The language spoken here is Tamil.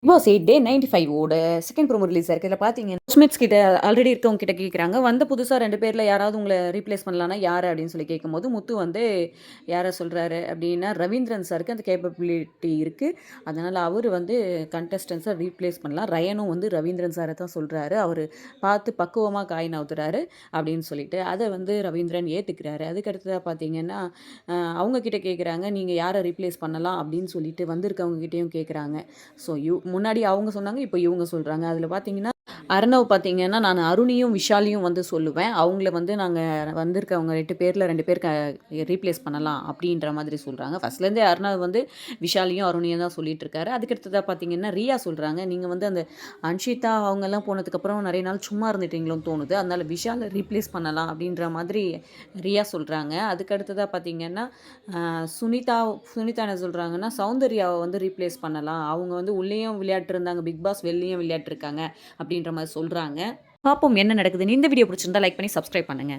பாஸ் 8 டே 95 ஓட செகண்ட் ப்ரோமோ ரிலீஸ் ஆயிருக்கு. இதில பார்த்தீங்கன்னா, ஸ்மித்ஸ் கிட்ட ஆல்ரெடி இருக்கவங்க கிட்ட கேட்குறாங்க. வந்த புதுசா 2 பேர்ல யாராவது உங்கள ரீப்ளேஸ் பண்ணலான்னா யாரு? அப்படின்னு சொல்லி கேட்கும்போது, முத்து வந்து யார சொல்றாரு அப்படின்னா, ரவீந்திரன் சாருக்கு அந்த கேப்பபிலிட்டி இருக்கு. அதனால அவரு வந்து கண்டஸ்டன்ட்ஸ ரீப்ளேஸ் பண்ணலாம். ரயனும் வந்து ரவீந்திரன் சார தான் சொல்றாரு. அவரு பார்த்து பக்குவமா காய் நவுத்துறாரு அப்படின்னு சொல்லிட்டு, அத வந்து ரவீந்திரன் ஏத்துக்கிறாரு. அதுக்கு அடுத்ததா பார்த்தீங்கன்னா, அவங்க கிட்ட கேட்குறாங்க, நீங்க யார ரீப்ளேஸ் பண்ணலாம் அப்படின்னு சொல்லிட்டு வந்திருக்கவங்க கிட்டயும் கேட்குறாங்க. ஸோ முன்னாடி அவங்க சொன்னாங்க. இப்போ இவங்க சொல்றாங்க. அதில பார்த்தீங்கன்னா, அர்ணவ் பார்த்தீங்கன்னா, நான் அருணியும், விஷாலையும் வந்து சொல்லுவேன். அவங்கள வந்து நாங்க வந்திருக்கவங்க 8 பேர்ல 2 பேர் ரீப்ளேஸ் பண்ணலாம் அப்படின்ற மாதிரி சொல்றாங்க. ஃபர்ஸ்ட்லேருந்தே அர்ணவ் வந்து விஷாலையும், அருணியும் தான் சொல்லிட்டு இருக்காரு. அதுக்கு அடுத்ததா பார்த்தீங்கன்னா, ரியா சொல்றாங்க. நீங்க வந்து அந்த அன்ஷிதா அவங்கலாம் போனதுக்கப்புறம் நெறைய நாள் சும்மா இருந்துட்டீங்களோன்னு தோணுது. அதனால விஷால ரீப்ளேஸ் பண்ணலாம் அப்படின்ற மாதிரி ரியா சொல்றாங்க. அதுக்கு அடுத்ததா பார்த்தீங்கன்னா, சுனிதா சுனிதா என்ன சொல்றாங்கன்னா, சௌந்தர்யாவ வந்து ரீப்ளேஸ் பண்ணலாம். அவங்க வந்து உள்ளேயும் விளையாட்டுருந்தாங்க. Big pass வெளிலயும் விளையாட்டுருக்காங்க. அப்படின்ற மாரி சொல்றாங்க. பார்ப்போம் என்ன நடக்குதுன்னு. இந்த வீடியோ பிடிச்சிருந்தா லைக் பண்ணி சப்ஸ்கிரைப் பண்ணுங்க.